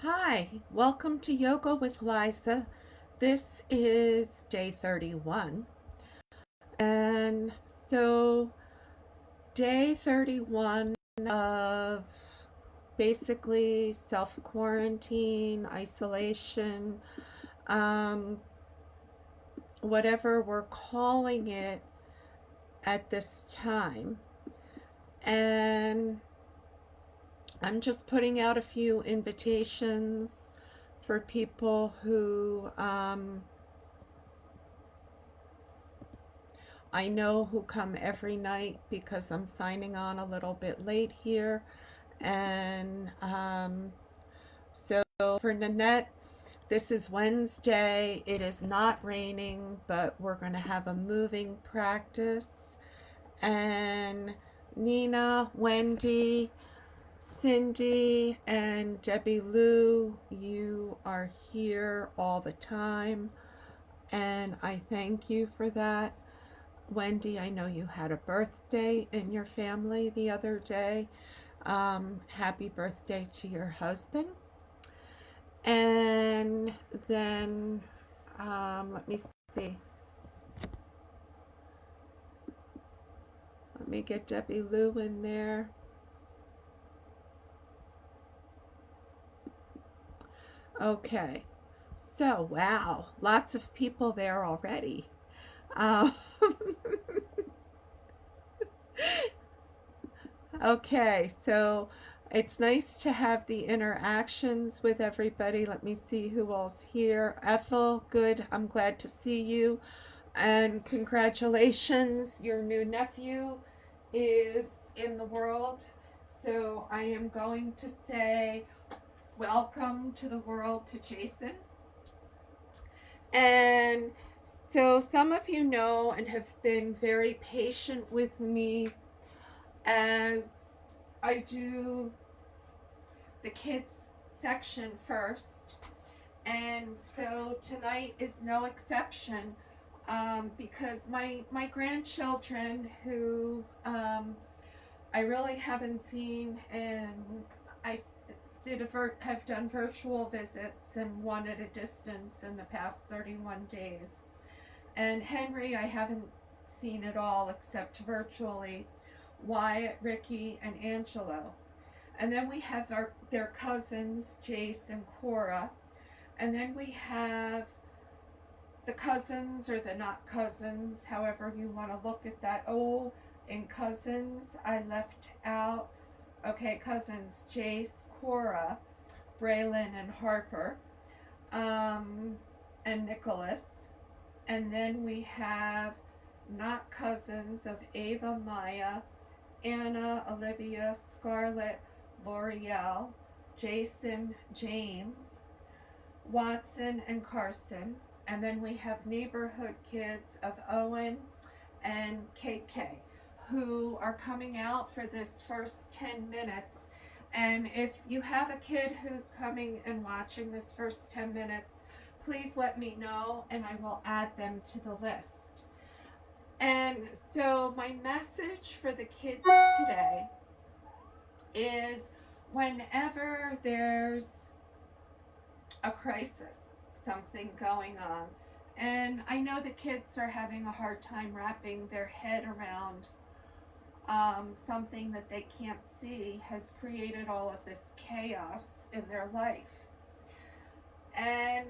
Hi, welcome to Yoga with Liza. This is day 31. And so, day 31 of basically self quarantine, isolation, um, whatever we're calling it at this time. And I'm just putting out a few invitations for people who I know who come every night because I'm signing on a little bit late here. And so for Nanette, this is Wednesday. It is not raining, but we're going to have a moving practice. And Nina, Wendy, Cindy, and Debbie Lou, you are here all the time. And I thank you for that. Wendy, I know you had a birthday in your family the other day. Happy birthday to your husband. And then, let me see. Let me get Debbie Lou in there. Okay. So, wow, lots of people there already. Um, Okay, so it's nice to have the interactions with everybody. Let me see who else here. Ethel, good. I'm glad to see you. And congratulations, your new nephew is in the world. So I am going to say welcome to the world to Jason. And so some of you know and have been very patient with me as I do the kids section first. And so tonight is no exception because my grandchildren who I really haven't seen, and I have done virtual visits and one at a distance in the past 31 days. And Henry I haven't seen at all except virtually. Wyatt, Ricky, and Angelo. And then we have their cousins, Jace and Cora. And then we have the cousins or the not cousins, however you want to look at that. Oh, and cousins, I left out. Okay, cousins, Jace, Cora, Braylon, and Harper, and Nicholas. And then we have not cousins of Ava, Maya, Anna, Olivia, Scarlett, L'Oreal, Jason, James, Watson, and Carson. And then we have neighborhood kids of Owen and KK who are coming out for this first 10 minutes. And if you have a kid who's coming and watching this first 10 minutes, please let me know and I will add them to the list. And so my message for the kids today is whenever there's a crisis, something going on, and I know the kids are having a hard time wrapping their head around something that they can't see has created all of this chaos in their life. And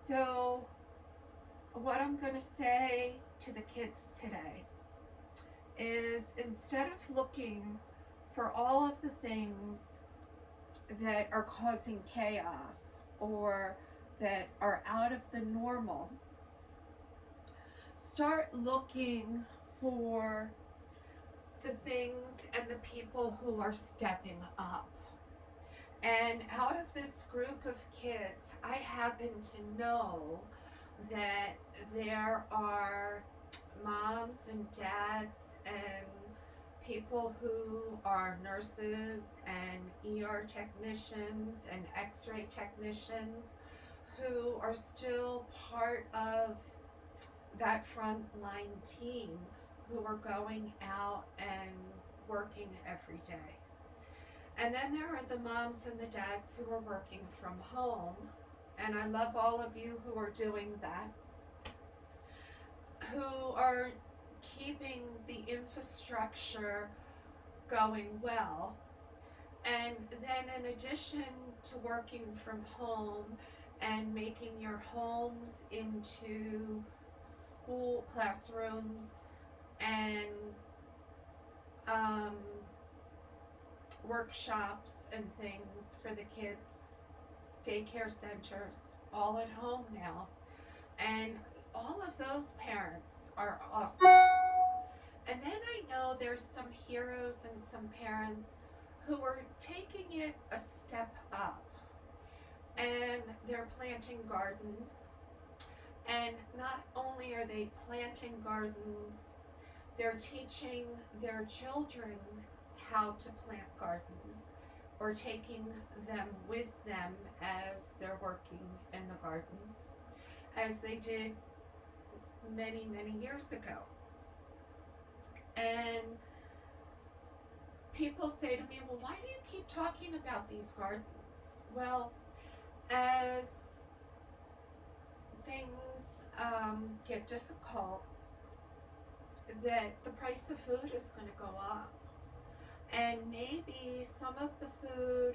so what I'm going to say to the kids today is instead of looking for all of the things that are causing chaos or that are out of the normal, start looking for the things and the people who are stepping up. And out of this group of kids, I happen to know that there are moms and dads and people who are nurses and ER technicians and x-ray technicians who are still part of that frontline team who are going out and working every day. And then there are the moms and the dads who are working from home. And I love all of you who are doing that, who are keeping the infrastructure going well. And then in addition to working from home and making your homes into school classrooms and workshops and things for the kids, daycare centers, all at home now. And all of those parents are awesome. And then I know there's some heroes and some parents who are taking it a step up. And they're planting gardens. And not only are they planting gardens, they're teaching their children how to plant gardens, or taking them with them as they're working in the gardens, as they did many, many years ago. And people say to me, well, why do you keep talking about these gardens? Well, as things get difficult, that the price of food is going to go up. And maybe some of the food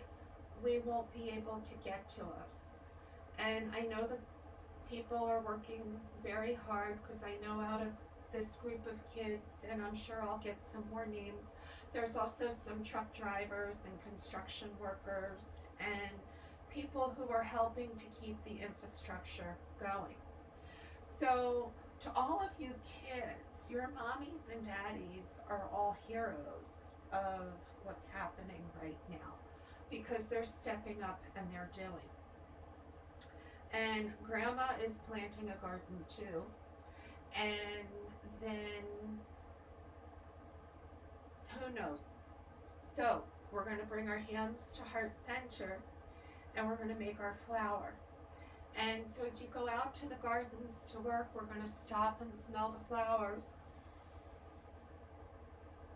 we won't be able to get to us. And I know that people are working very hard, because I know out of this group of kids, and I'm sure I'll get some more names, there's also some truck drivers and construction workers and people who are helping to keep the infrastructure going. So to all of you kids, your mommies and daddies are all heroes of what's happening right now, because they're stepping up and they're doing. And grandma is planting a garden too. And then who knows? So we're going to bring our hands to heart center, and we're going to make our flower. And so as you go out to the gardens to work, we're going to stop and smell the flowers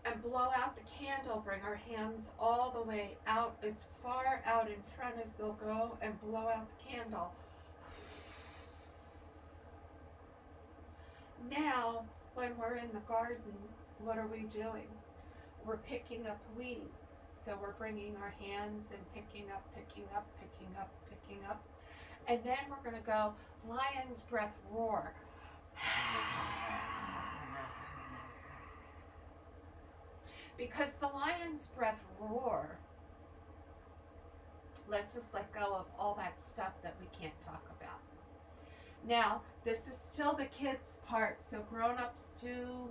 and blow out the candle. Bring our hands all the way out, as far out in front as they'll go, and blow out the candle. Now, when we're in the garden, what are we doing? We're picking up weeds. So we're bringing our hands and picking up, picking up, picking up, picking up. And then we're going to go lion's breath roar. Because the lion's breath roar lets us let go of all that stuff that we can't talk about. Now, this is still the kids' part, so grown-ups do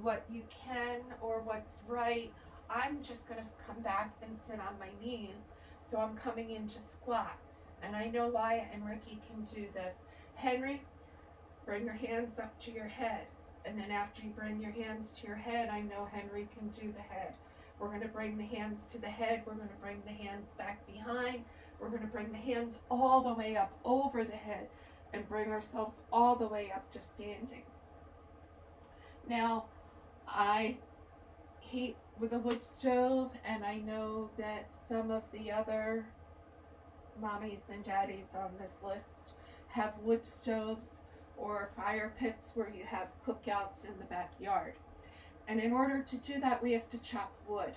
what you can or what's right. I'm just going to come back and sit on my knees, so I'm coming into squat. And I know Wyatt and Ricky can do this. Henry, bring your hands up to your head. And then after you bring your hands to your head, I know Henry can do the head. We're going to bring the hands to the head. We're going to bring the hands back behind. We're going to bring the hands all the way up over the head and bring ourselves all the way up to standing. Now, I heat with a wood stove, and I know that some of the other mommies and daddies on this list have wood stoves or fire pits where you have cookouts in the backyard. And in order to do that, we have to chop wood.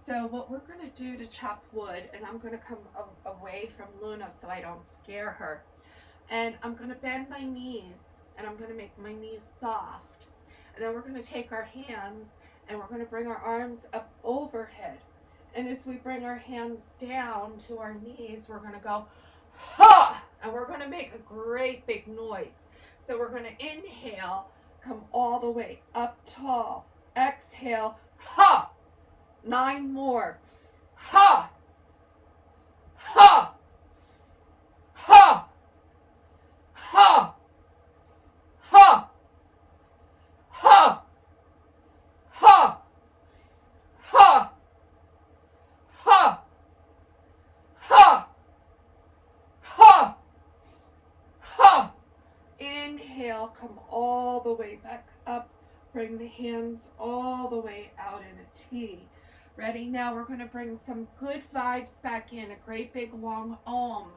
So what we're going to do to chop wood, and I'm going to come away from Luna so I don't scare her, and I'm going to bend my knees, and I'm going to make my knees soft. And then we're going to take our hands, and we're going to bring our arms up overhead. And as we bring our hands down to our knees, we're going to go, ha! And we're going to make a great big noise. So we're going to inhale, come all the way up tall. Exhale, ha! 9 more. Ha! Ha! Ha! Ha! Ha! Ha! Ha! Ha! Ha! Ha! Ha! Ha! Inhale, come all the way back up. Bring the hands all the way out in a T. Ready? Now we're going to bring some good vibes back in, a great big long Om.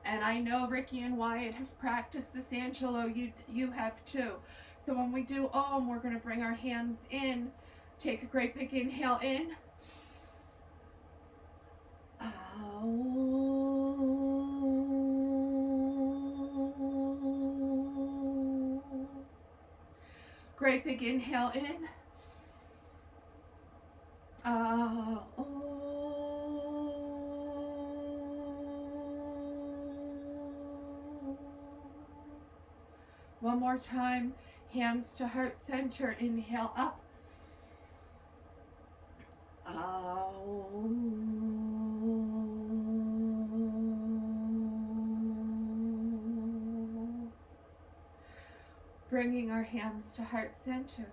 And I know Ricky and Wyatt have practiced this, Angelo, you have too. So when we do Om, we're going to bring our hands in, take a great big inhale in. Great big inhale in. One more time, hands to heart center, inhale up. Bringing our hands to heart center.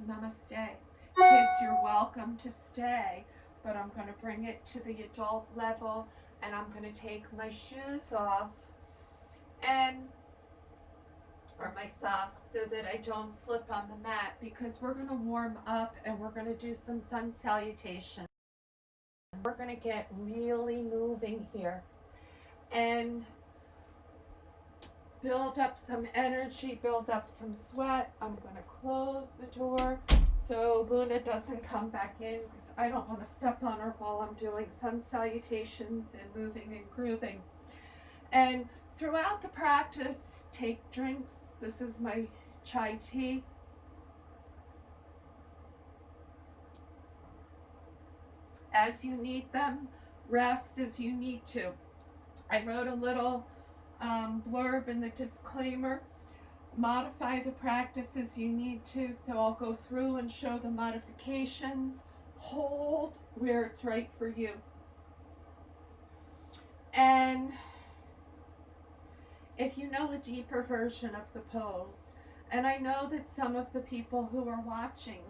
Namaste. Kids, you're welcome to stay, but I'm going to bring it to the adult level, and I'm going to take my shoes off or my socks so that I don't slip on the mat, because we're going to warm up and we're going to do some sun salutation. We're going to get really moving here and build up some energy, build up some sweat. I'm going to close the door so Luna doesn't come back in, because I don't want to step on her while I'm doing sun salutations and moving and grooving. And throughout the practice, take drinks. This is my chai tea. As you need them, rest as you need to. I wrote a little blurb in the disclaimer. Modify the practice as you need to, so I'll go through and show the modifications. Hold where it's right for you. And if you know a deeper version of the pose, and I know that some of the people who are watching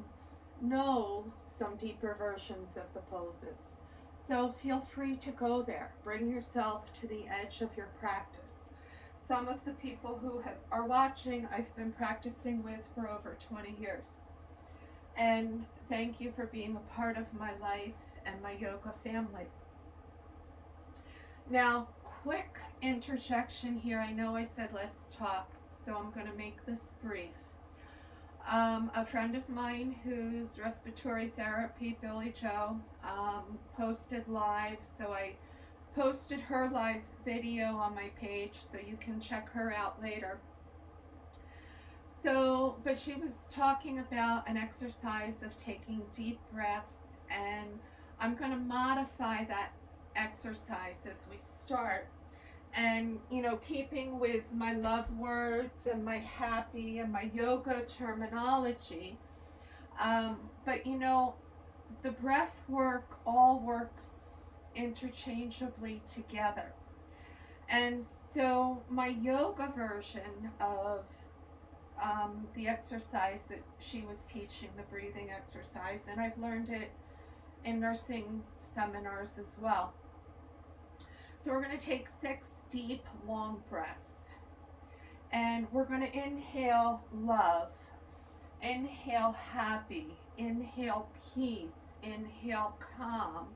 know some deeper versions of the poses, so feel free to go there. Bring yourself to the edge of your practice. Some of the people who are watching, I've been practicing with for over 20 years. And thank you for being a part of my life and my yoga family. Now, quick interjection here. I know I said let's talk, so I'm going to make this brief. A friend of mine who's respiratory therapy, Billy Joe, posted live, so I posted her live video on my page, so you can check her out later. So, but she was talking about an exercise of taking deep breaths, and I'm going to modify that exercise as we start. And, you know, keeping with my love words and my happy and my yoga terminology. But, you know, the breath work all works interchangeably together. And so my yoga version of the exercise that she was teaching, the breathing exercise, and I've learned it in nursing seminars as well. So we're going to take 6 deep, long breaths. And we're going to inhale love, inhale happy, inhale peace, inhale calm.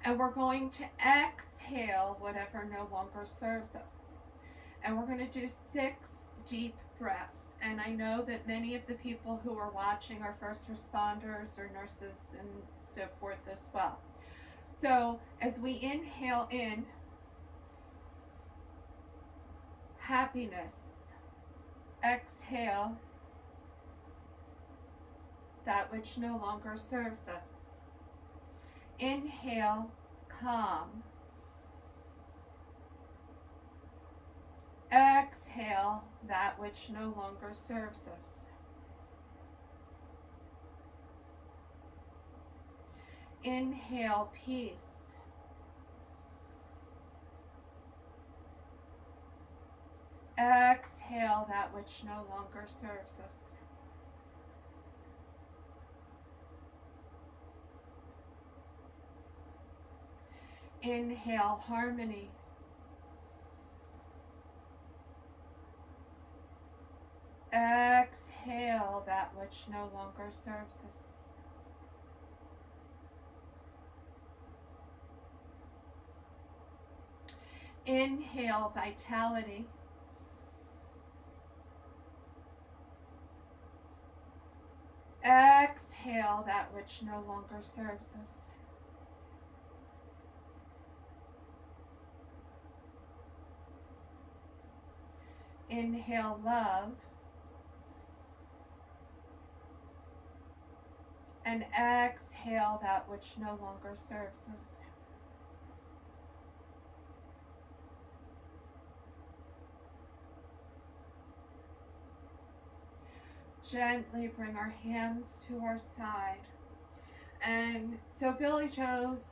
And we're going to exhale whatever no longer serves us. And we're going to do 6 deep breaths. And I know that many of the people who are watching are first responders or nurses and so forth as well. So as we inhale in, happiness. Exhale that which no longer serves us. Inhale, calm. Exhale that which no longer serves us. Inhale, peace. Exhale that which no longer serves us. Inhale, harmony. Exhale that which no longer serves us. Inhale, vitality. Exhale that which no longer serves us. Inhale, love. And exhale that which no longer serves us. Gently bring our hands to our side. And so Billy Joe's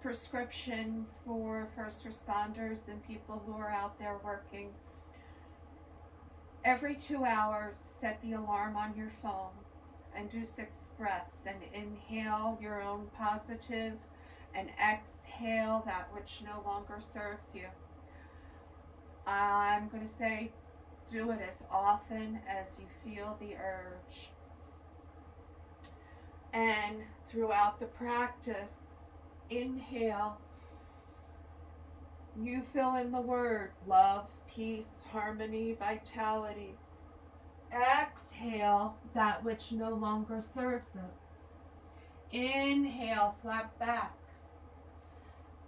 prescription for first responders and people who are out there working, every 2 hours set the alarm on your phone and do 6 breaths and inhale your own positive and exhale that which no longer serves you. I'm going to say do it as often as you feel the urge. And throughout the practice, inhale, you fill in the word love, peace, harmony, vitality. Exhale that which no longer serves us. Inhale, flat back.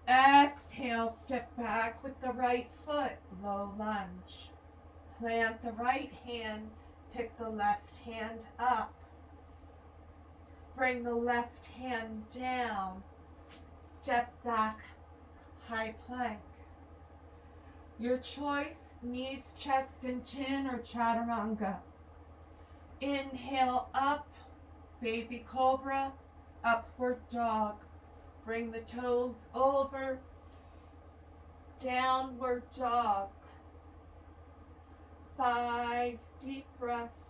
Exhale, step back with the right foot, low lunge. Plant the right hand, pick the left hand up. Bring the left hand down. Step back, high plank. Your choice, knees, chest, and chin, or chaturanga. Inhale up, baby cobra, upward dog. Bring the toes over, downward dog. 5 deep breaths.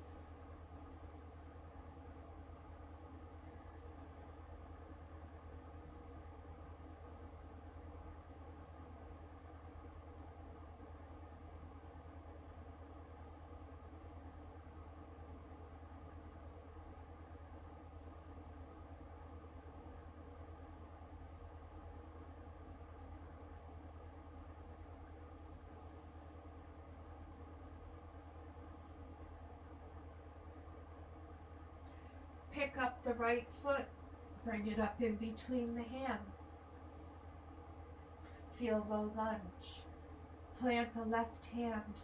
Pick up the right foot, bring it up in between the hands. Feel low lunge. Plant the left hand.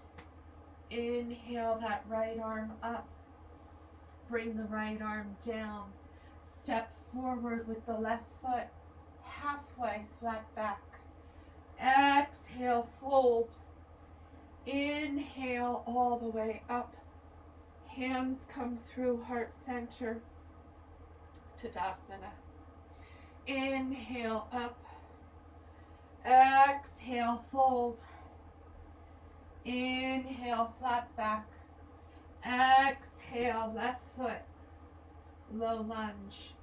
Inhale that right arm up. Bring the right arm down. Step forward with the left foot, halfway flat back. Exhale, fold. Inhale all the way up. Hands come through heart center. Tadasana. Inhale up. Exhale, fold. Inhale, flat back. Exhale, left foot, low lunge.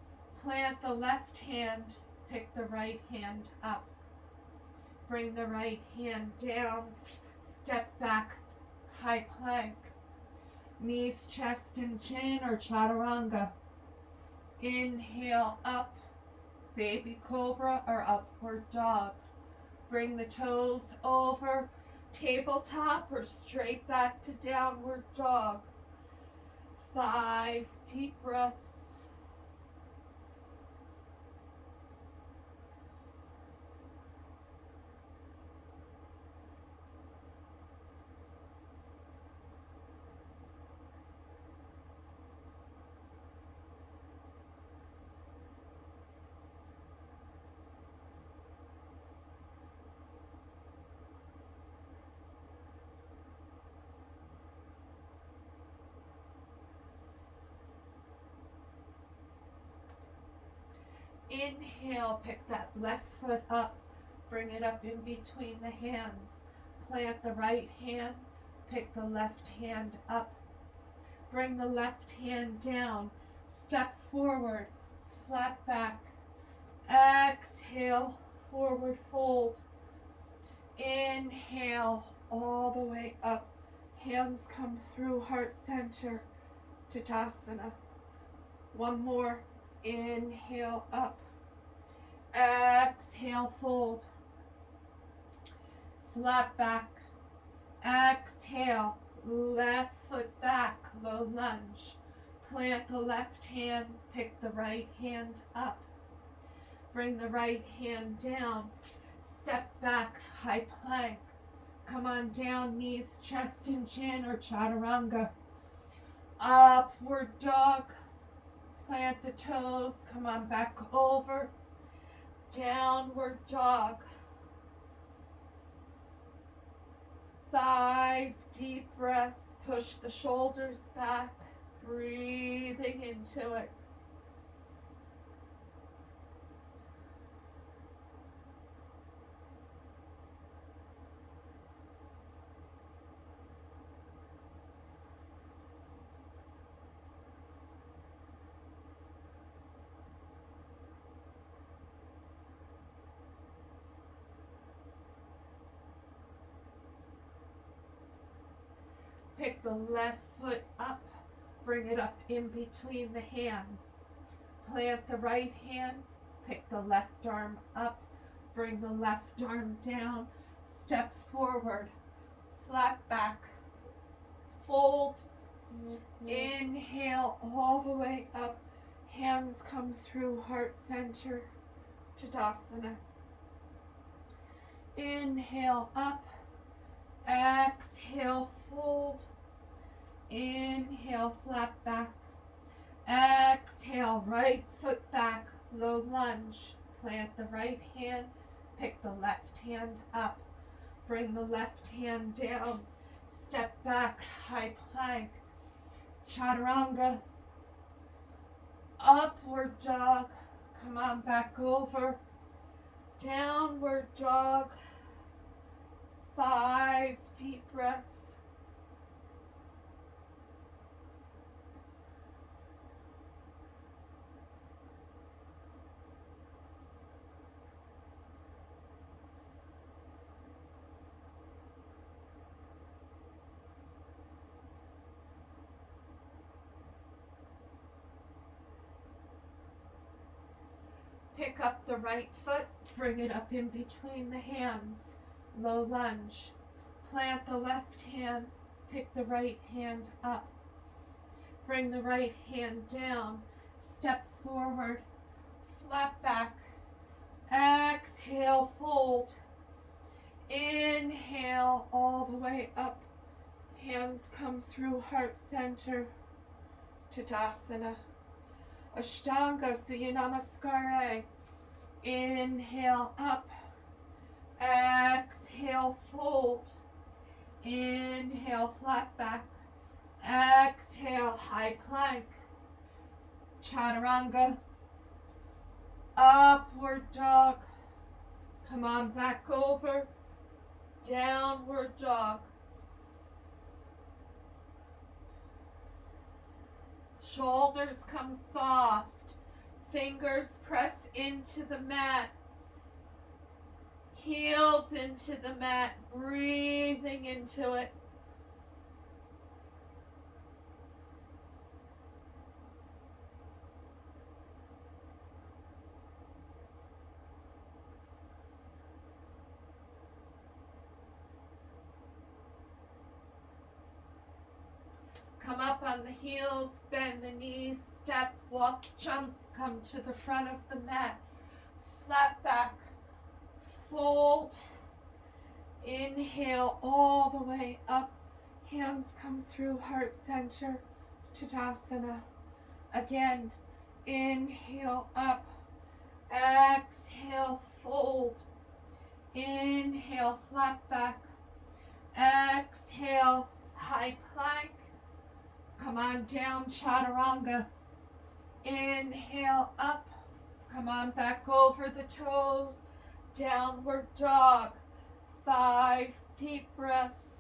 Plant the left hand, pick the right hand up. Bring the right hand down. Step back, high plank. Knees, chest, and chin, or chaturanga. Inhale up, baby cobra, or upward dog. Bring the toes over, tabletop, or straight back to downward dog. 5 deep breaths. Inhale, pick that left foot up, bring it up in between the hands. Plant the right hand, pick the left hand up. Bring the left hand down, step forward, flat back. Exhale, forward fold. Inhale, all the way up. Hands come through heart center, Tadasana. One more. Inhale up. Exhale, fold. flat back. Exhale, left foot back, low lunge. Plant the left hand, pick the right hand up. Bring the right hand down. Step back, high plank. Come on down, knees, chest and chin, or chaturanga. Upward dog. Plant the toes, come on back over. Downward dog. 5 deep breaths. Push the shoulders back. Breathing into it. Pick the left foot up, bring it up in between the hands. Plant the right hand, pick the left arm up, bring the left arm down, step forward, flat back, fold, inhale all the way up, hands come through heart center, Tadasana. Inhale up, exhale fold, inhale flat back, exhale right foot back, low lunge, plant the right hand, pick the left hand up, bring the left hand down, step back, high plank, chaturanga, upward dog, come on back over, downward dog, 5 deep breaths. Pick up the right foot, bring it up in between the hands, low lunge. Plant the left hand, pick the right hand up. Bring the right hand down, step forward, flat back. Exhale, fold. Inhale all the way up. Hands come through heart center, Tadasana. Ashtanga Surya Namaskara. Inhale up. Exhale, fold. Inhale, flat back. Exhale, high plank. Chaturanga. Upward dog. Come on back over. Downward dog. Shoulders come soft. Fingers press into the mat. Heels into the mat. Breathing into it. Come up on the heels, bend the knees, step, walk, jump, come to the front of the mat. Flat back, fold, inhale all the way up. Hands come through heart center, Tadasana. Again, inhale up, exhale, fold. Inhale, flat back, exhale, high plank. Come on down, chaturanga. Inhale up. Come on back over the toes. Downward dog. 5 deep breaths.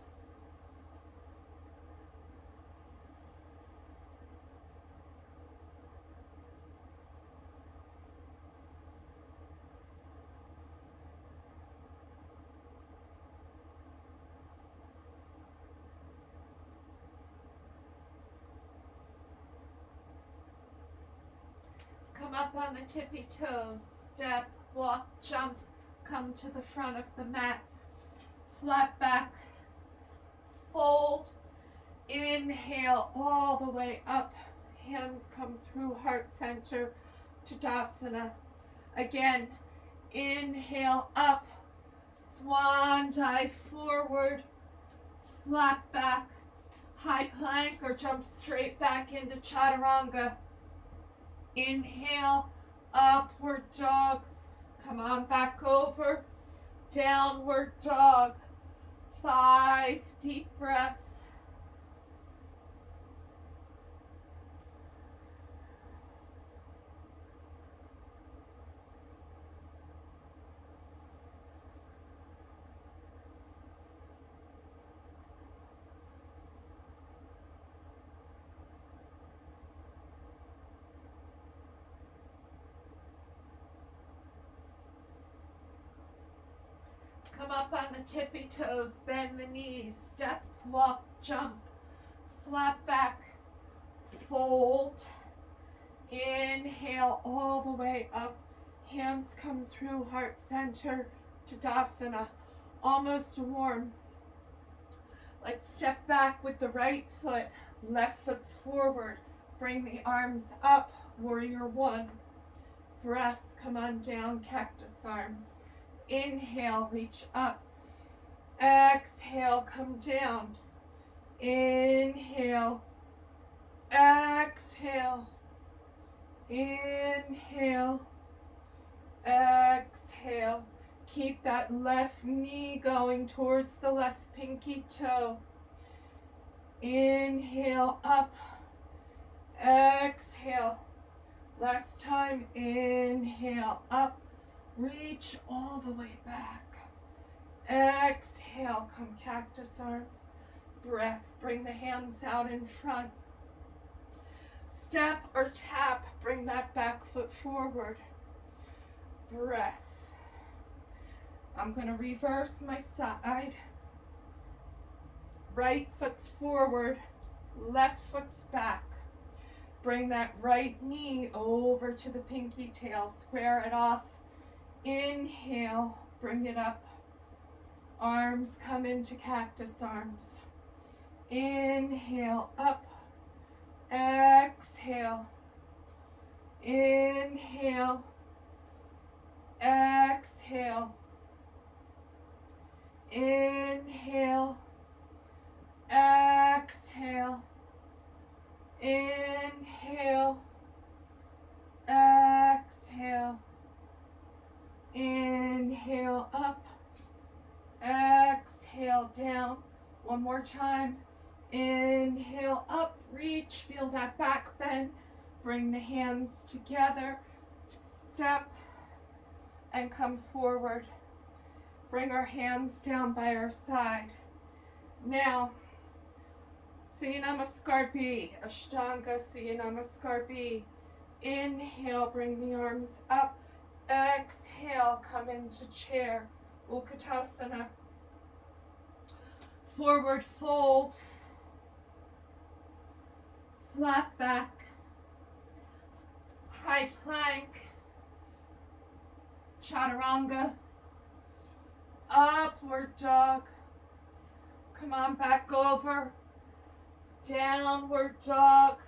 Come up on the tippy toes, step, walk, jump, come to the front of the mat. flat back, fold, inhale all the way up, hands come through heart center, Tadasana. Again, inhale up, swan dive forward, flat back, high plank or jump straight back into chaturanga. Inhale, upward dog, come on back over, downward dog, 5 deep breaths. Come up on the tippy toes, bend the knees, step, walk, jump, flat back, fold, inhale all the way up, hands come through heart center, Tadasana, almost warm. Let's step back with the right foot, left foot's forward, bring the arms up, warrior one, breath, come on down, cactus arms. Inhale, reach up. Exhale, come down. Inhale. Exhale. Inhale. Exhale. Keep that left knee going towards the left pinky toe. Inhale, up. Exhale. Last time, inhale, up. Reach all the way back. Exhale, come cactus arms. Breath, bring the hands out in front. Step or tap, bring that back foot forward. Breath. I'm going to reverse my side. Right foot's forward, left foot's back. Bring that right knee over to the pinky tail, square it off. Inhale, bring it up. Arms come into cactus arms. Inhale, up. Exhale. Inhale. Exhale. Inhale. Exhale. Inhale. Exhale. Inhale up, exhale down. One more time. Inhale up, reach, feel that back bend. Bring the hands together, step, and come forward. Bring our hands down by our side. Now, Surya Namaskar B, Ashtanga Surya Namaskar B. Inhale, bring the arms up. Exhale, come into chair, Utkatasana. Forward fold, flat back, high plank, chaturanga, upward dog. Come on back over, downward dog.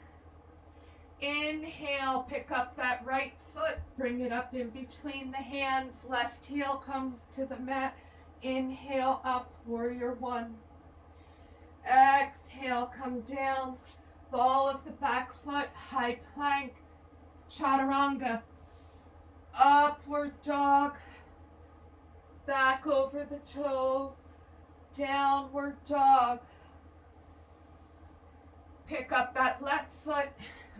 Inhale, pick up that right foot, bring it up in between the hands, left heel comes to the mat. Inhale up, warrior one. Exhale, come down, ball of the back foot, high plank, chaturanga, upward dog, back over the toes, downward dog. Pick up that left foot,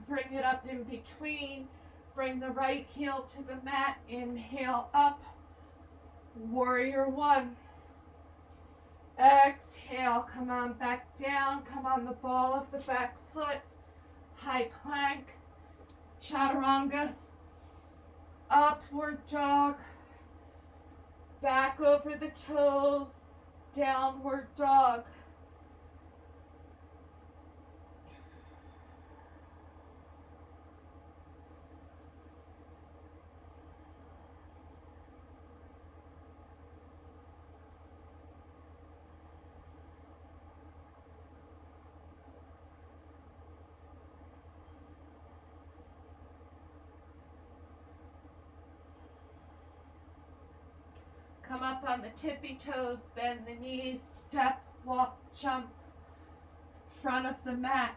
bring it up in between. Bring the right heel to the mat. Inhale up. Warrior one. Exhale. Come on back down. Come on the ball of the back foot. High plank. Chaturanga. Upward dog. Back over the toes. Downward dog. Come up on the tippy toes, bend the knees, step, walk, jump. Front of the mat,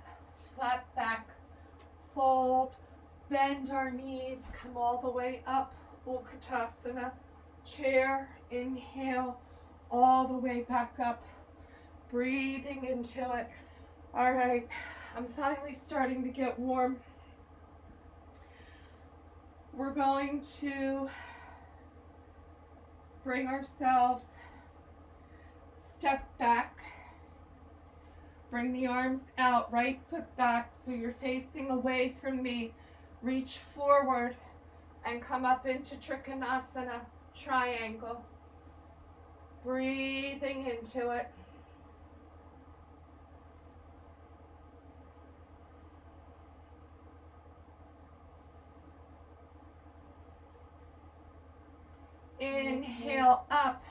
flat back, fold, bend our knees, come all the way up, Utkatasana, chair, inhale, all the way back up, breathing into it. All right, I'm finally starting to get warm. We're going to bring ourselves, step back, bring the arms out, right foot back so you're facing away from me. Reach forward and come up into Trikonasana, triangle. Breathing into it. Inhale up.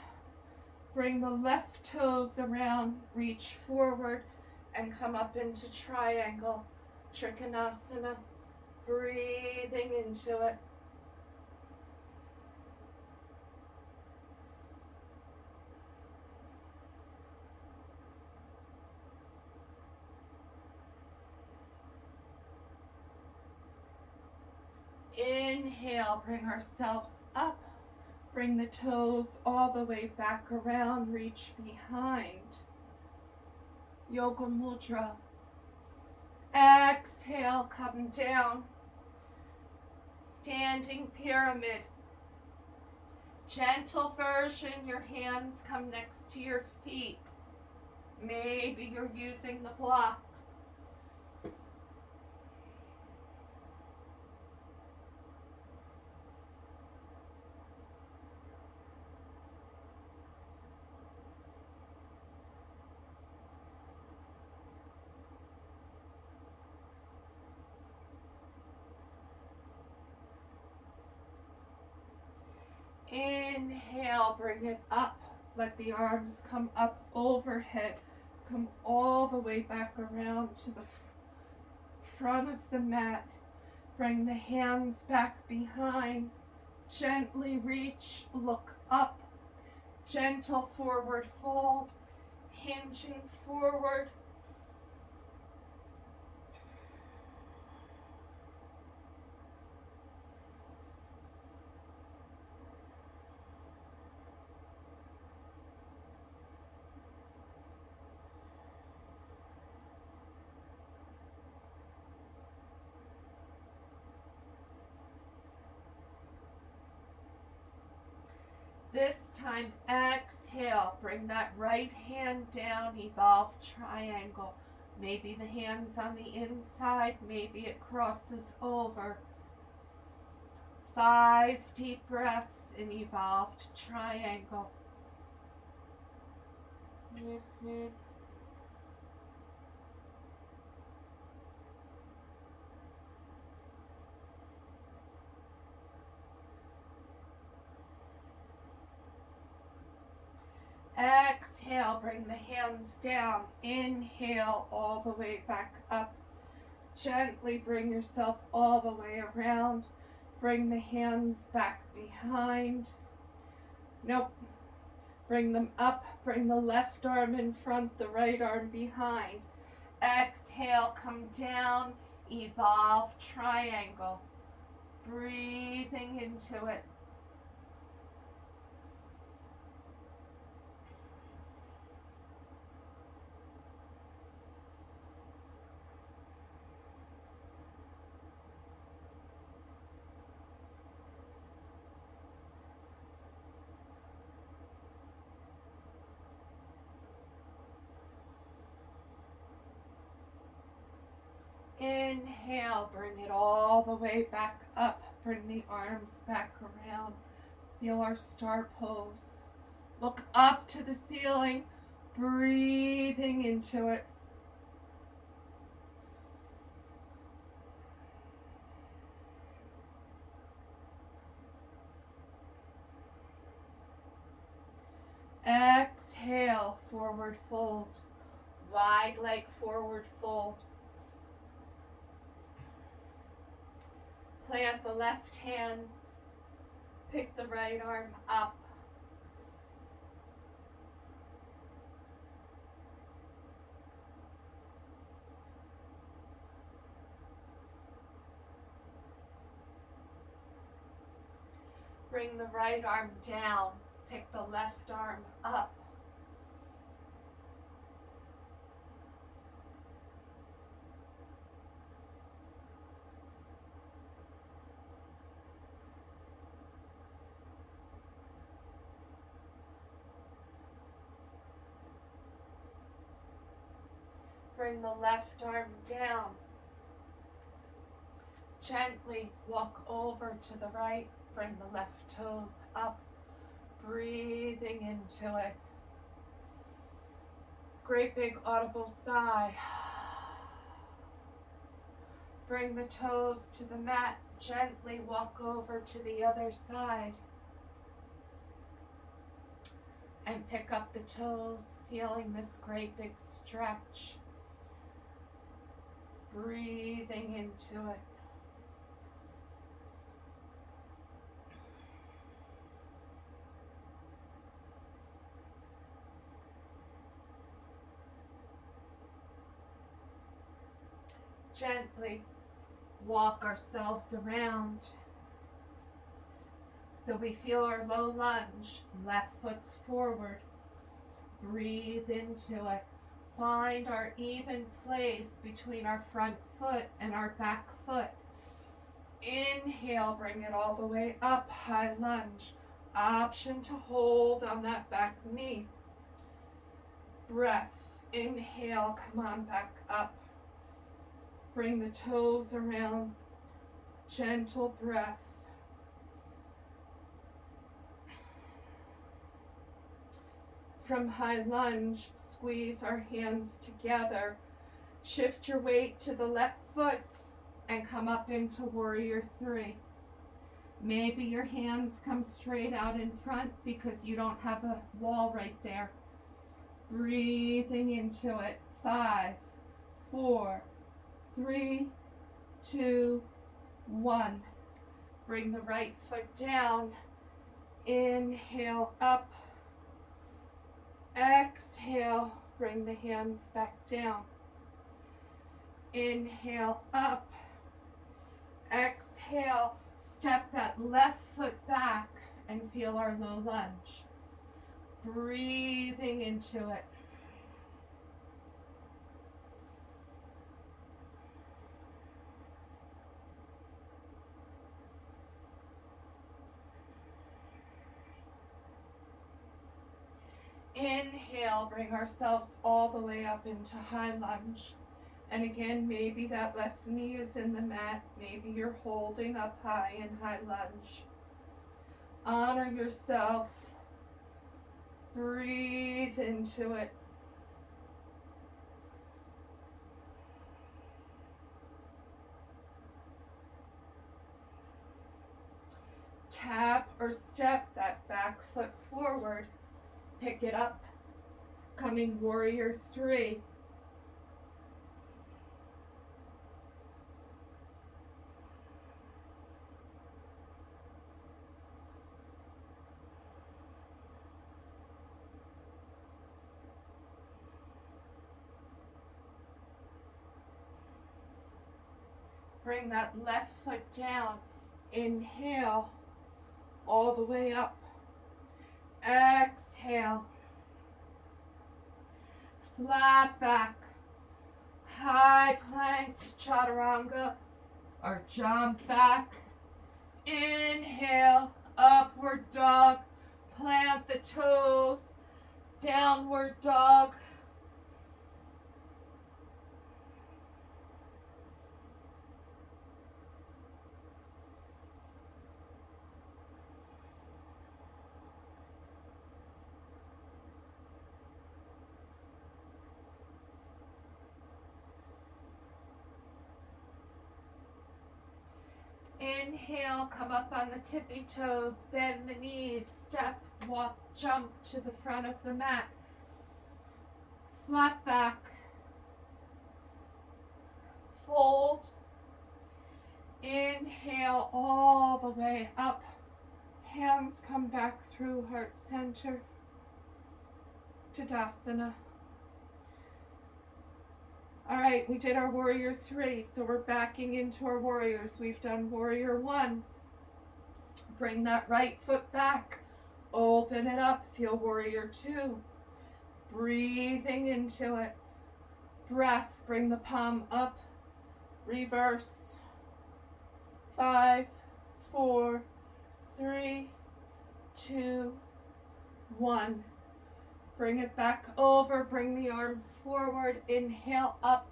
Bring the left toes around, reach forward and come up into triangle, Trikonasana. Breathing into it. Inhale, bring ourselves up. Bring the toes all the way back around, reach behind. Yoga Mudra. Exhale, come down. Standing pyramid. Gentle version, your hands come next to your feet. Maybe you're using the blocks. Inhale, bring it up. Let the arms come up overhead. Come all the way back around to the front of the mat. Bring the hands back behind. Gently reach, look up. Gentle forward fold. Hinging forward. This time, exhale. Bring that right hand down, evolve triangle. Maybe the hand's on the inside, maybe it crosses over. 5 deep breaths in evolved triangle. Exhale, bring the hands down. Inhale, all the way back up. Gently bring yourself all the way around. Bring the hands back behind. Nope. Bring them up. Bring the left arm in front, the right arm behind. Exhale, come down. Evolve triangle. Breathing into it. Inhale, bring it all the way back up. Bring the arms back around. Feel our star pose. Look up to the ceiling. Breathing into it. Exhale, forward fold. Wide leg forward fold. Plant the left hand. Pick the right arm up. Bring the right arm down. Pick the left arm up. Bring the left arm down. Gently walk over to the right. Bring the left toes up. Breathing into it. Great big audible sigh. Bring the toes to the mat. Gently walk over to the other side. And pick up the toes, feeling this great big stretch. Breathing into it. Gently walk ourselves around so we feel our low lunge. Left foot's forward. Breathe into it. Find our even place between our front foot and our back foot. Inhale, bring it all the way up, high lunge. Option to hold on that back knee. Breath, inhale, come on back up. Bring the toes around, gentle breath. From high lunge, squeeze our hands together. Shift your weight to the left foot and come up into warrior three. Maybe your hands come straight out in front because you don't have a wall right there. Breathing into it. 5, 4, 3, 2, 1. Bring the right foot down. Inhale up. Exhale. Bring the hands back down. Inhale up. Exhale. Step that left foot back and feel our low lunge. Breathing into it. Inhale, bring ourselves all the way up into high lunge. And again, maybe that left knee is in the mat. Maybe you're holding up high in high lunge. Honor yourself. Breathe into it. Tap or step that back foot forward. Pick it up. Coming warrior three. Bring that left foot down. Inhale all the way up. Exhale. Flat back. High plank to chaturanga or jump back. Inhale, upward dog. Plant the toes. Downward dog. Inhale, come up on the tippy toes, bend the knees, step, walk, jump to the front of the mat. Flat back. Fold. Inhale all the way up. Hands come back through heart center. Tadasana. All right, we did our warrior three, so we're backing into our warriors. We've done warrior one. Bring that right foot back. Open it up. Feel warrior two. Breathing into it. Breath. Bring the palm up. Reverse. 5, 4, 3, 2, 1. Bring it back over. Bring the arm forward. Inhale up.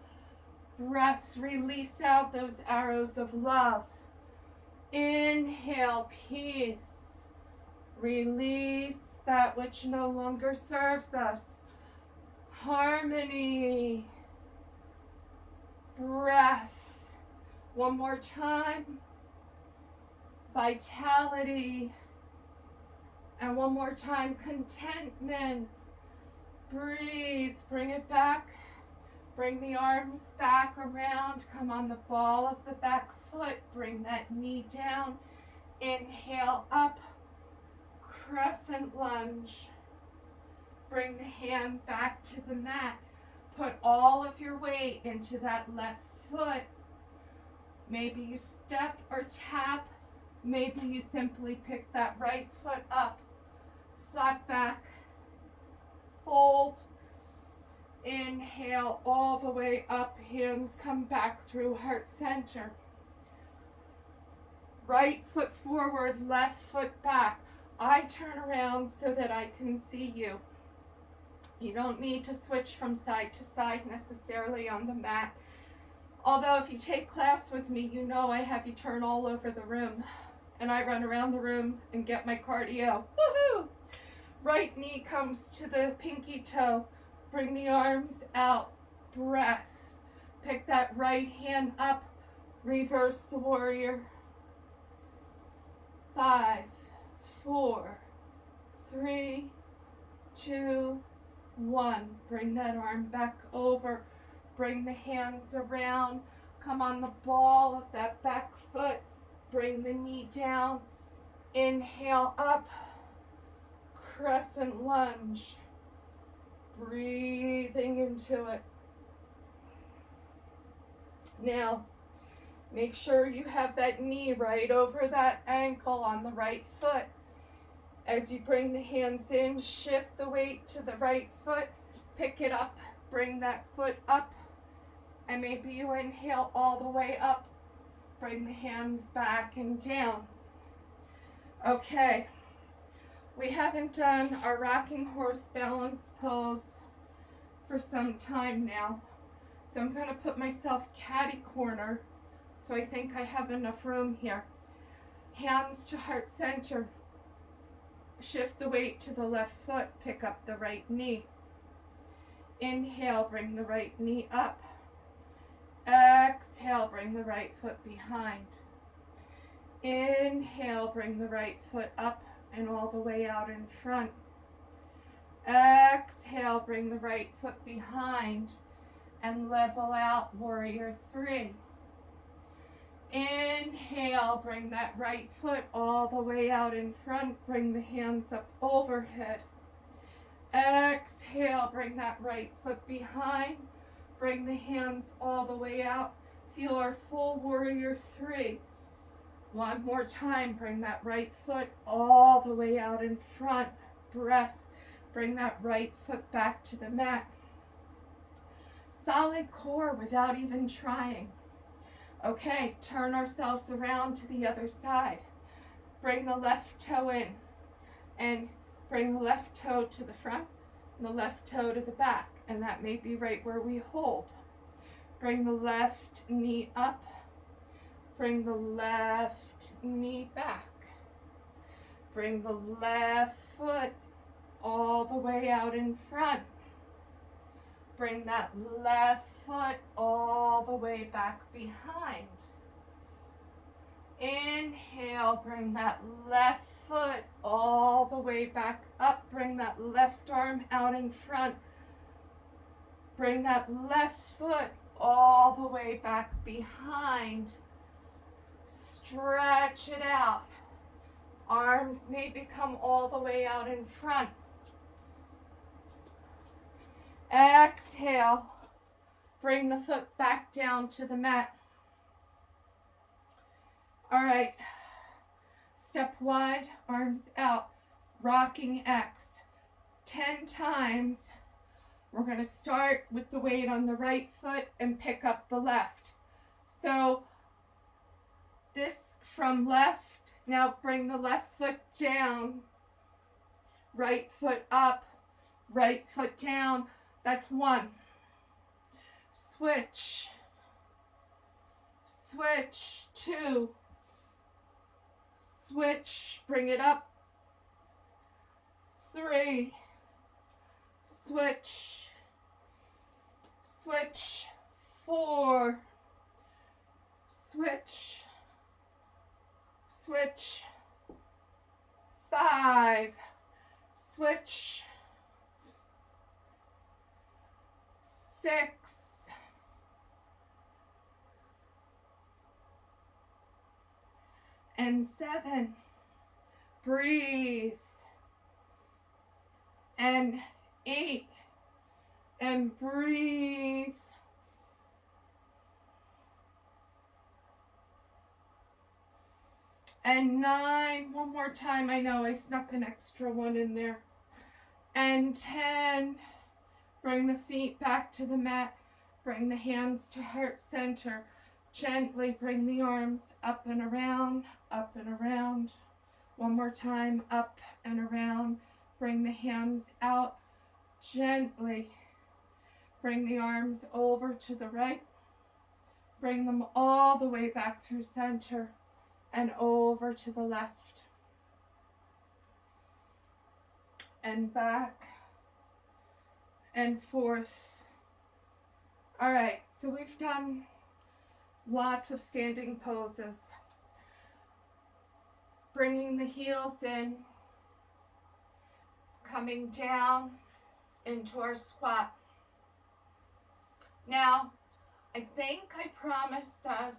Breaths. Release out those arrows of love. Inhale, peace. Release that which no longer serves us. Harmony. Breath. One more time. Vitality. And one more time, contentment. Breathe. Bring it back. Bring the arms back around. Come on the ball of the back foot. Bring that knee down. Inhale up. Crescent lunge. Bring the hand back to the mat. Put all of your weight into that left foot. Maybe you step or tap. Maybe you simply pick that right foot up. Flat back. Fold. Inhale all the way up. Hands come back through heart center. Right foot forward, left foot back. I turn around so that I can see you. You don't need to switch from side to side necessarily on the mat. Although if you take class with me, you know I have you turn all over the room. And I run around the room and get my cardio. Woohoo! Right knee comes to the pinky toe. Bring the arms out. Breath. Pick that right hand up. Reverse the warrior. 5, 4, 3, 2, 1. Bring that arm back over. Bring the hands around. Come on the ball of that back foot. Bring the knee down. Inhale up. Crescent lunge. Breathing into it. Now, make sure you have that knee right over that ankle on the right foot. As you bring the hands in, shift the weight to the right foot. Pick it up. Bring that foot up. And maybe you inhale all the way up. Bring the hands back and down. Okay. We haven't done our rocking horse balance pose for some time now. So I'm going to put myself catty corner. So I think I have enough room here. Hands to heart center. Shift the weight to the left foot. Pick up the right knee. Inhale, bring the right knee up. Exhale, bring the right foot behind. Inhale, bring the right foot up and all the way out in front. Exhale, bring the right foot behind and level out, warrior 3. Inhale, bring that right foot all the way out in front. Bring the hands up overhead. Exhale, bring that right foot behind. Bring the hands all the way out. Feel our full warrior 3. One more time, bring that right foot all the way out in front. Breath. Bring that right foot back to the mat. Solid core without even trying. Okay, turn ourselves around to the other side. Bring the left toe in and bring the left toe to the front and the left toe to the back. And that may be right where we hold. Bring the left knee up. Bring the left knee back. Bring the left foot all the way out in front. Bring that left foot all the way back behind. Inhale, bring that left foot all the way back up. Bring that left arm out in front. Bring that left foot all the way back behind. Stretch it out. Arms may become all the way out in front. Exhale. Bring the foot back down to the mat. All right. step wide, arms out, rocking X. 10 times. We're going to start with the weight on the right foot and pick up the left. So this from left, now bring the left foot down, right foot up, right foot down. That's 1. Switch. Switch. 2. Switch. Bring it up. 3. Switch. Switch. 4. Switch. Switch. 5. Switch. 6. And 7. Breathe. And 8. And breathe. And 9. One more time. I know I snuck an extra one in there. And 10. Bring the feet back to the mat. Bring the hands to heart center. Gently bring the arms up and around, up and around. One more time, up and around. Bring the hands out. Gently bring the arms over to the right. Bring them all the way back through center and over to the left. And back and forth. All right, so we've done lots of standing poses. Bringing the heels in, coming down into our squat. Now, I think I promised us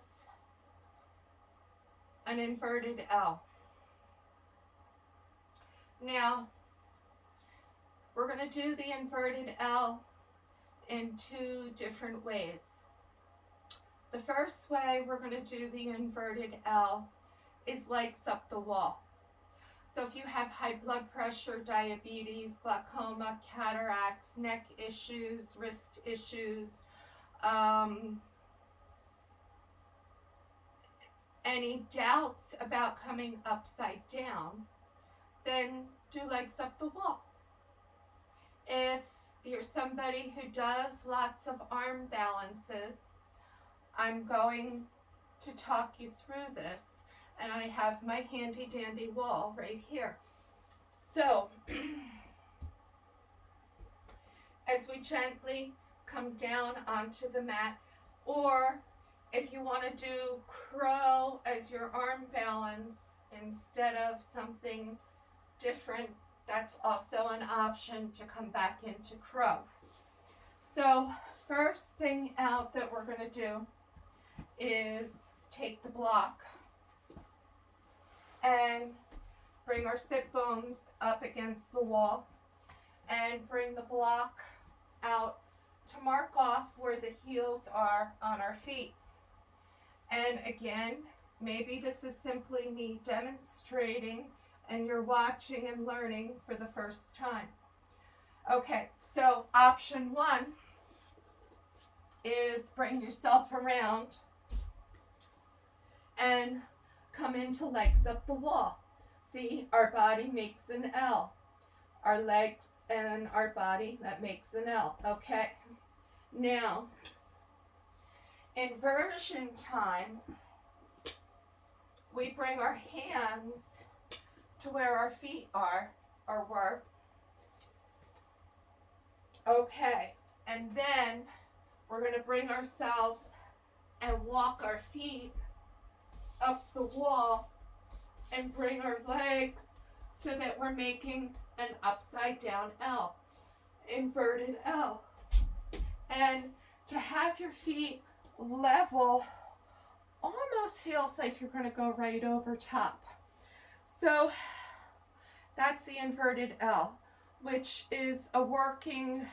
an inverted L. Now, we're going to do the inverted L in 2 different ways. The first way we're going to do the inverted L is legs up the wall. So if you have high blood pressure, diabetes, glaucoma, cataracts, neck issues, wrist issues, any doubts about coming upside down, then do legs up the wall. If you're somebody who does lots of arm balances, I'm going to talk you through this, and I have my handy dandy wall right here. So, as we gently come down onto the mat, or if you want to do crow as your arm balance instead of something different, that's also an option to come back into crow. So first thing out that we're going to do is take the block and bring our sit bones up against the wall and bring the block out to mark off where the heels are on our feet. And again, maybe this is simply me demonstrating and you're watching and learning for the first time. Okay, so option 1 is bring yourself around and come into legs up the wall. See, our body makes an L. Our legs and our body, that makes an L. Okay, now, inversion time, we bring our hands to where our feet are or were. Okay, and then we're going to bring ourselves and walk our feet up the wall and bring our legs so that we're making an upside down L, inverted L. And to have your feet level almost feels like you're going to go right over top. So that's the inverted L, which is a working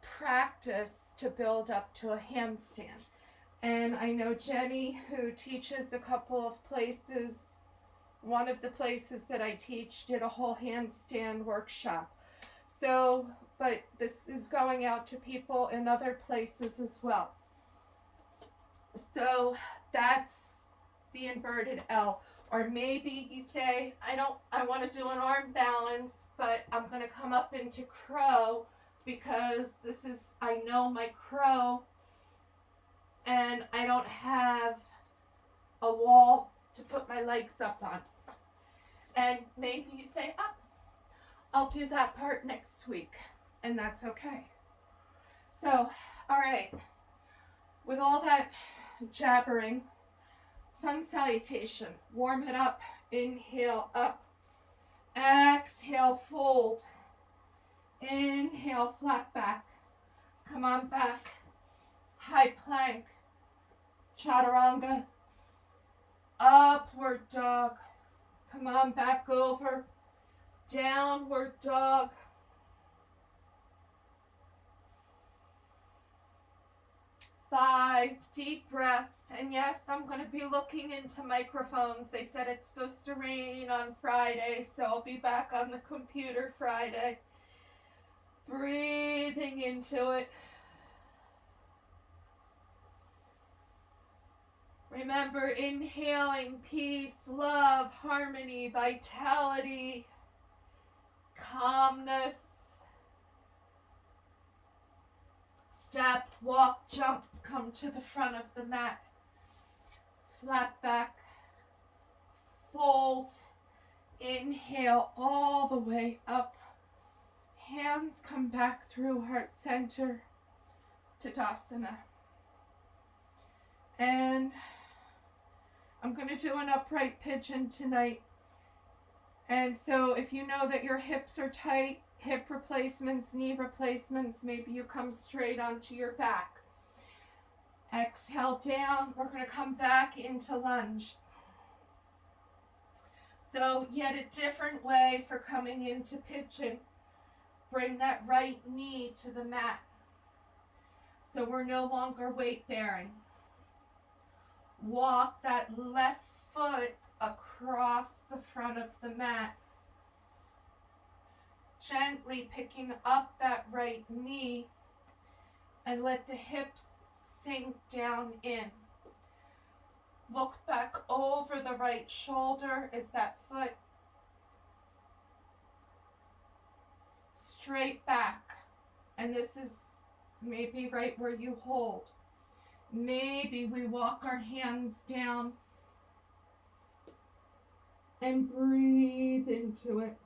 practice to build up to a handstand. And I know Jenny, who teaches a couple of places one of the places that I teach did a whole handstand workshop. So, but this is going out to people in other places as well. So that's the inverted L. Or maybe you say, I want to do an arm balance, but I'm going to come up into crow because I know my crow and I don't have a wall to put my legs up on. And maybe you say, I'll do that part next week, and that's okay. So, all right, with all that jabbering, sun salutation, warm it up, inhale up, exhale fold, inhale flat back, come on back, high plank, chaturanga, upward dog, come on back over, downward dog, five deep breaths. And yes, I'm going to be looking into microphones. They said it's supposed to rain on Friday, so I'll be back on the computer Friday. Breathing into it. Remember, inhaling peace, love, harmony, vitality, calmness. Step, walk, jump, come to the front of the mat. Flat back, fold, inhale all the way up. Hands come back through heart center, Tadasana. And I'm going to do an upright pigeon tonight. And so if you know that your hips are tight, hip replacements, knee replacements, maybe you come straight onto your back. Exhale down. We're going to come back into lunge. So yet a different way for coming into pigeon. Bring that right knee to the mat. So we're no longer weight bearing. Walk that left foot across the front of the mat. Gently picking up that right knee and let the hips sink down in. Look back over the right shoulder as that foot straight back. And this is maybe right where you hold. Maybe we walk our hands down and breathe into it.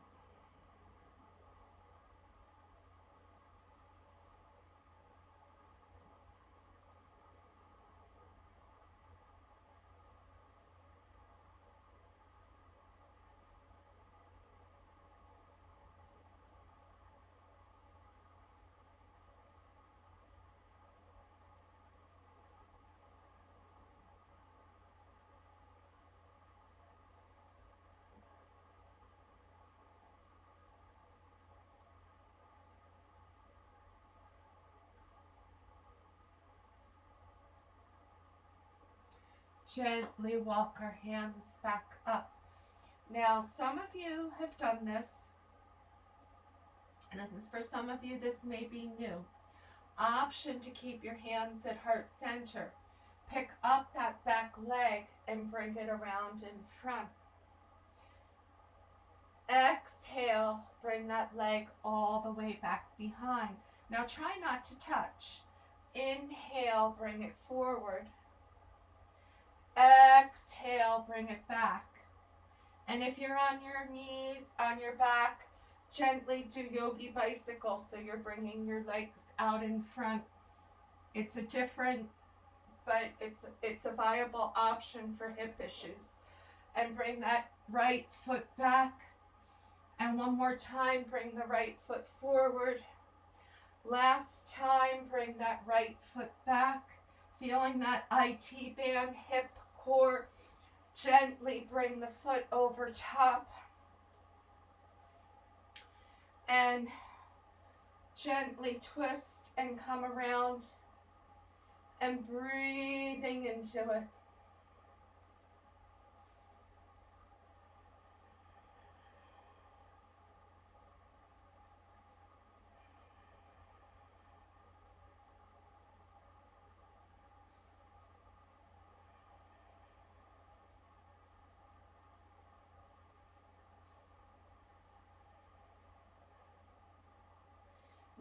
Gently walk our hands back up. Now, some of you have done this, and for some of you, this may be new. Option to keep your hands at heart center. Pick up that back leg and bring it around in front. Exhale, bring that leg all the way back behind. Now try not to touch. Inhale, bring it forward. Exhale, bring it back. And if you're on your knees, on your back, gently do yogi bicycle, so you're bringing your legs out in front. It's a different, but it's a viable option for hip issues. And bring that right foot back. And one more time, bring the right foot forward. Last time, bring that right foot back. Feeling that IT band, hip, core. Gently bring the foot over top. And gently twist and come around. And breathing into it.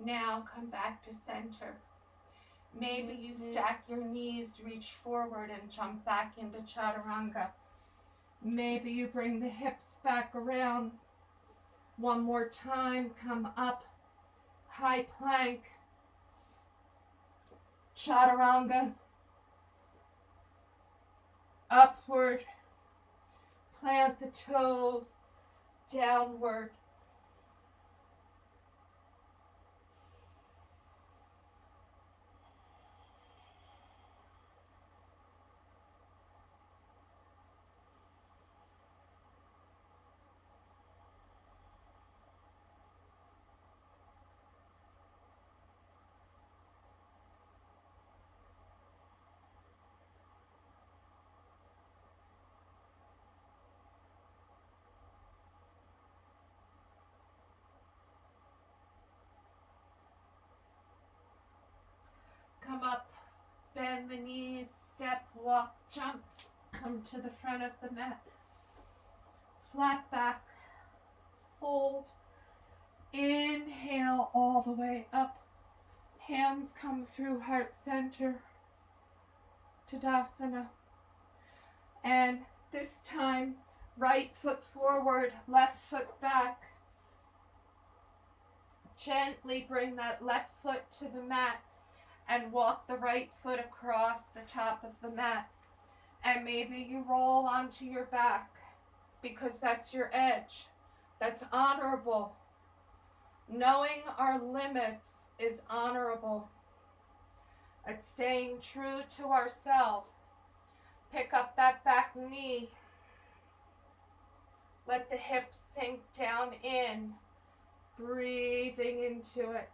Now come back to center. Maybe you stack your knees, reach forward and jump back into chaturanga. Maybe you bring the hips back around. One more time, come up, high plank, chaturanga, upward, plant the toes, downward. Come up, bend the knees, step, walk, jump, come to the front of the mat. Flat back, fold, inhale all the way up. Hands come through heart center, Tadasana. And this time, right foot forward, left foot back. Gently bring that left foot to the mat and walk the right foot across the top of the mat. And maybe you roll onto your back because that's your edge. That's honorable. Knowing our limits is honorable. It's staying true to ourselves. Pick up that back knee. Let the hips sink down in. Breathing into it.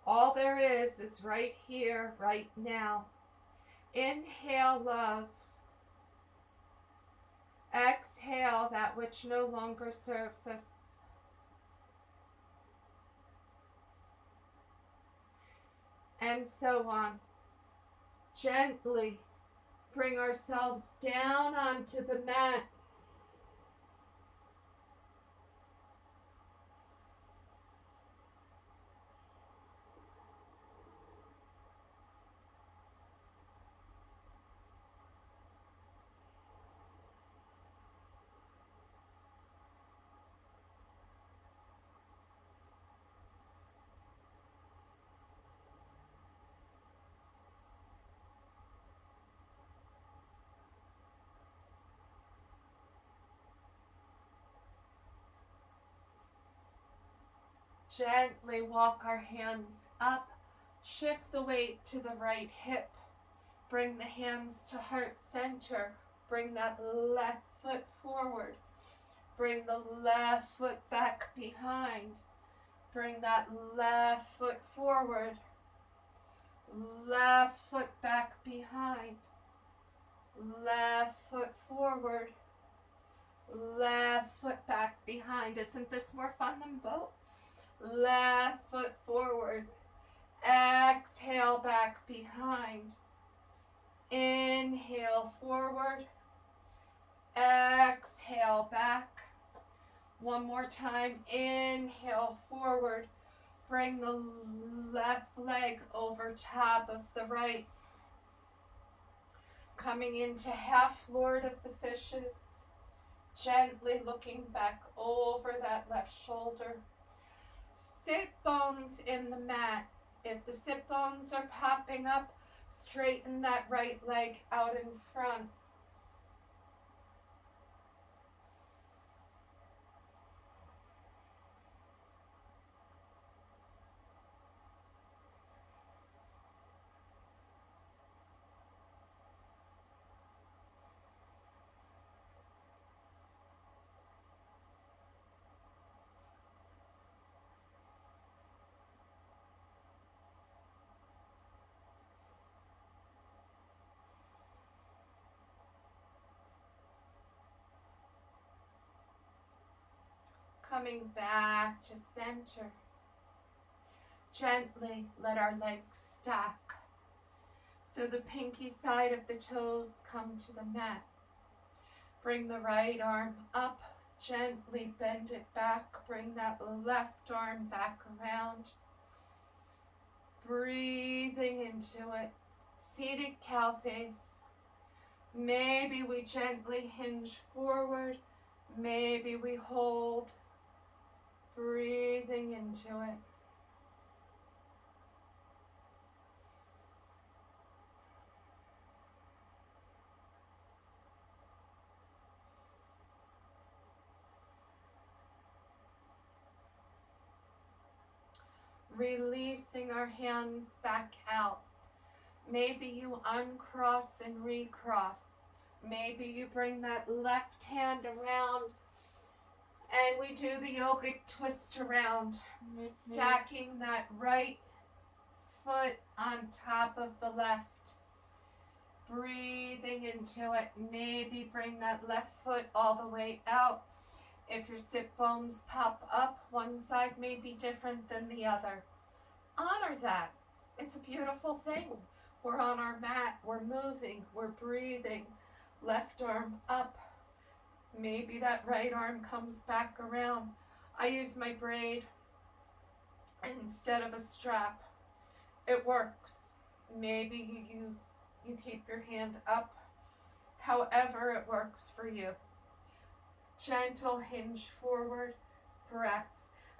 All there is right here, right now. Inhale love. Exhale that which no longer serves us. And so on. Gently bring ourselves down onto the mat. Gently walk our hands up. Shift the weight to the right hip. Bring the hands to heart center. Bring that left foot forward. Bring the left foot back behind. Bring that left foot forward. Left foot back behind. Left foot forward. Left foot back behind. Isn't this more fun than both? Left foot forward. Exhale back behind. Inhale forward. Exhale back. One more time. Inhale forward. Bring the left leg over top of the right. Coming into half Lord of the Fishes. Gently looking back over that left shoulder. Sit bones in the mat. If the sit bones are popping up, straighten that right leg out in front. Coming back to center. Gently let our legs stack so the pinky side of the toes come to the mat. Bring the right arm up, gently bend it back, bring that left arm back around. Breathing into it, seated cow face. Maybe we gently hinge forward, maybe we hold, breathing into it. Releasing our hands back out. Maybe you uncross and recross. Maybe you bring that left hand around and we do the yogic twist around, stacking that right foot on top of the left. Breathing into it. Maybe bring that left foot all the way out. If your sit bones pop up, one side may be different than the other. Honor that. It's a beautiful thing. We're on our mat, we're moving, we're breathing. Left arm up. Maybe that right arm comes back around. I use my braid instead of a strap. It works. Maybe you keep your hand up. However it works for you. Gentle hinge forward, breath.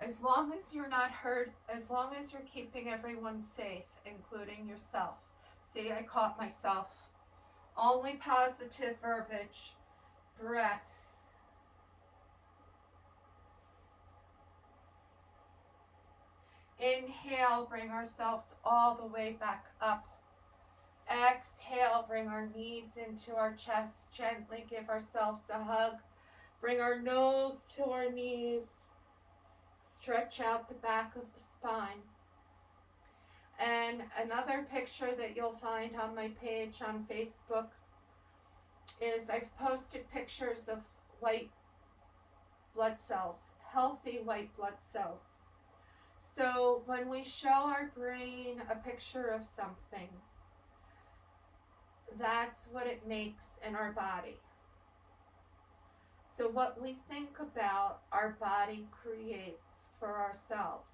As long as you're not hurt, as long as you're keeping everyone safe, including yourself. See, I caught myself. Only positive verbiage. Breath. Inhale, bring ourselves all the way back up. Exhale, bring our knees into our chest. Gently give ourselves a hug. Bring our nose to our knees. Stretch out the back of the spine. And another picture that you'll find on my page on Facebook is I've posted pictures of white blood cells, healthy white blood cells. So when we show our brain a picture of something, that's what it makes in our body. So what we think about, our body creates for ourselves.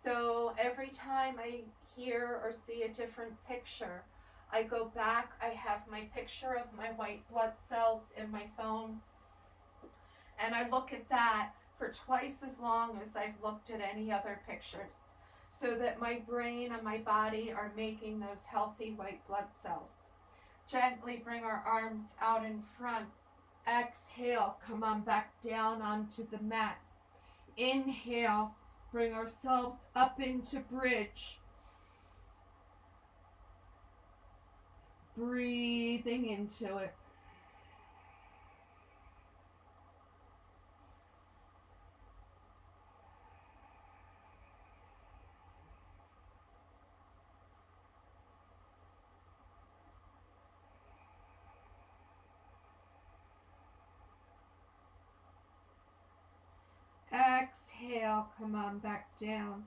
So every time I hear or see a different picture, I go back, I have my picture of my white blood cells in my phone, and I look at that for twice as long as I've looked at any other pictures, so that my brain and my body are making those healthy white blood cells. Gently bring our arms out in front. Exhale, come on back down onto the mat. Inhale, bring ourselves up into bridge. Breathing into it. Exhale, come on back down.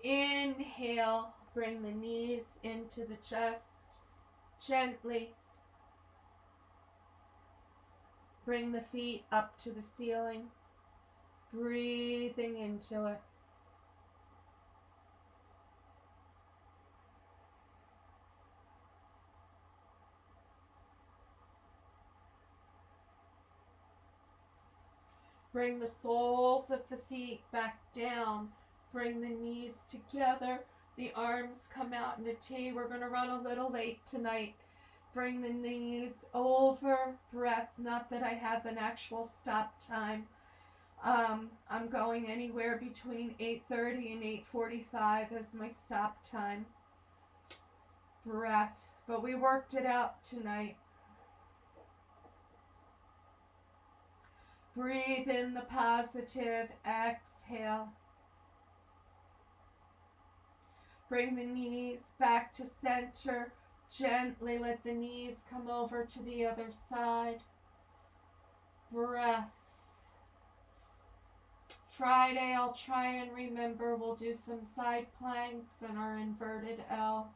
Inhale, bring the knees into the chest. Gently bring the feet up to the ceiling. Breathing into it. Bring the soles of the feet back down. Bring the knees together. The arms come out in a T. We're going to run a little late tonight. Bring the knees over. Breath. Not that I have an actual stop time. I'm going anywhere between 8:30 and 8:45 as my stop time. Breath. But we worked it out tonight. Breathe in the positive. Exhale. Bring the knees back to center. Gently let the knees come over to the other side. Breath. Friday, I'll try and remember we'll do some side planks and our inverted L.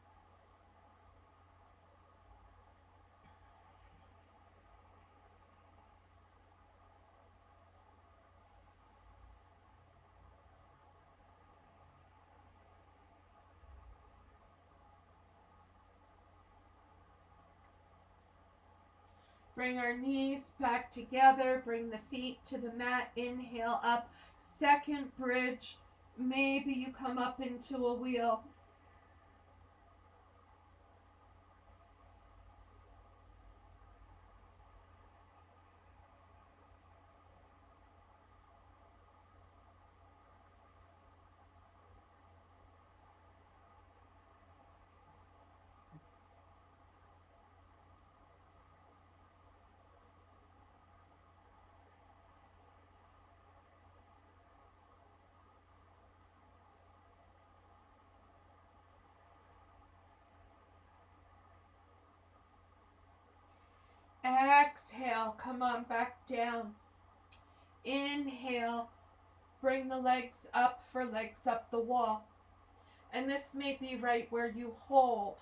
Bring our knees back together. Bring the feet to the mat. Inhale up. Second bridge. Maybe you come up into a wheel. Exhale, come on back down. Inhale, bring the legs up for legs up the wall. And this may be right where you hold.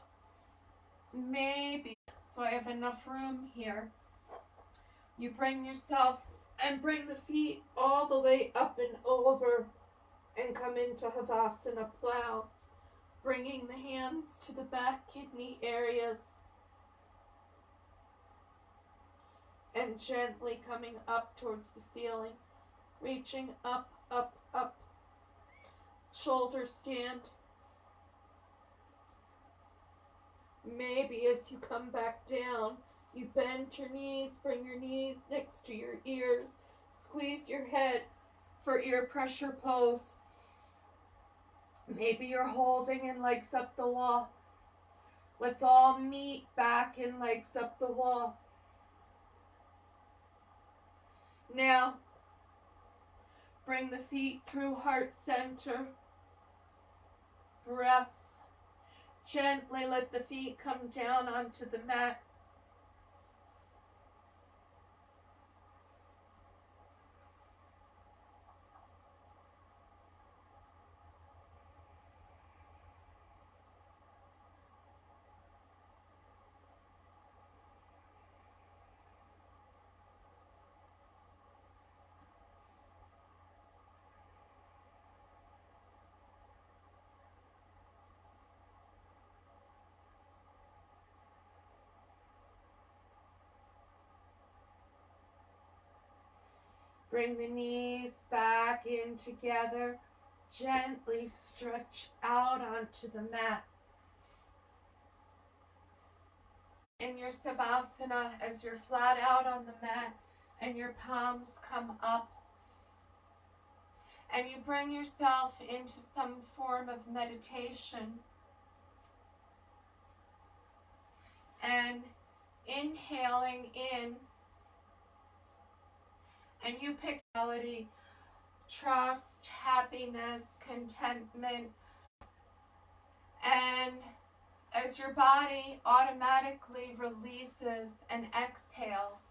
Maybe. So I have enough room here. You bring yourself and bring the feet all the way up and over and come into Havasana plow. Bringing the hands to the back kidney areas. And gently coming up towards the ceiling. Reaching up, up, up. Shoulder stand. Maybe as you come back down, you bend your knees, bring your knees next to your ears, squeeze your head for ear pressure pose. Maybe you're holding in legs up the wall. Let's all meet back in legs up the wall. Now, bring the feet through heart center. Breaths. Gently let the feet come down onto the mat. Bring the knees back in together. Gently stretch out onto the mat. In your Savasana, as you're flat out on the mat and your palms come up, and you bring yourself into some form of meditation. And inhaling in, and you pick melody, trust, happiness, contentment, and as your body automatically releases and exhales,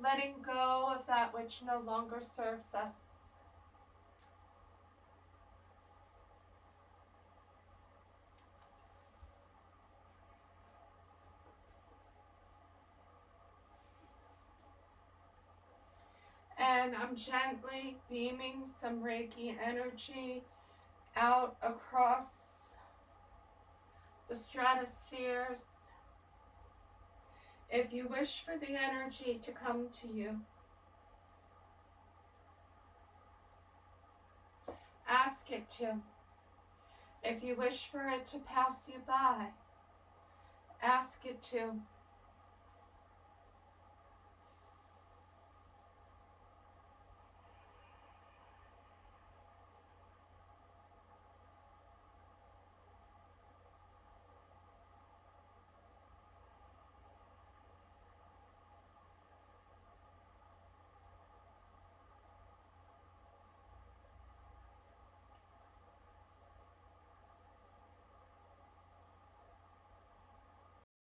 letting go of that which no longer serves us. And I'm gently beaming some Reiki energy out across the stratospheres. If you wish for the energy to come to you, ask it to. If you wish for it to pass you by, ask it to.